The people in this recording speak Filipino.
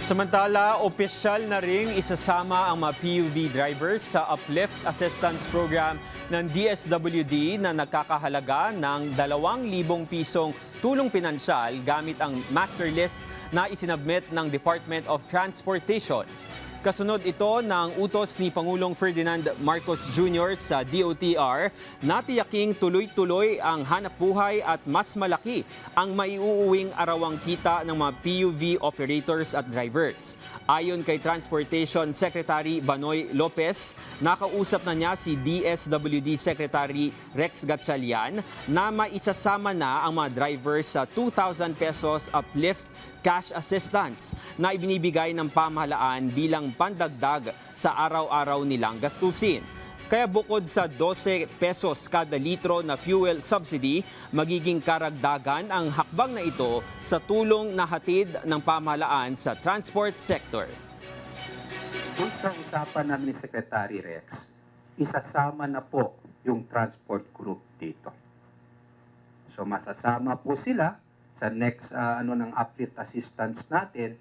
Samantala, opisyal na ring isasama ang mga PUV drivers sa Uplift Assistance Program ng DSWD na nagkakahalaga ng 2,000 pisong tulong pinansyal gamit ang master list na isinabmit ng Department of Transportation. Kasunod ito ng utos ni Pangulong Ferdinand Marcos Jr. sa DOTR na tiyaking tuloy-tuloy ang hanapbuhay at mas malaki ang maiuuwing arawang kita ng mga PUV operators at drivers. Ayon kay Transportation Secretary Banoy Lopez, nakausap na niya si DSWD Secretary Rex Gatchalian na maisasama na ang mga drivers sa 2,000 pesos uplift cash assistance na ibinibigay ng pamahalaan bilang pandagdag sa araw-araw nilang gastusin. Kaya bukod sa 12 pesos kada litro na fuel subsidy, magiging karagdagan ang hakbang na ito sa tulong na hatid ng pamahalaan sa transport sector. Kung sa usapan namin ni Secretary Rex, isasama na po yung transport group dito. So masasama po sila sa next ng uplift assistance natin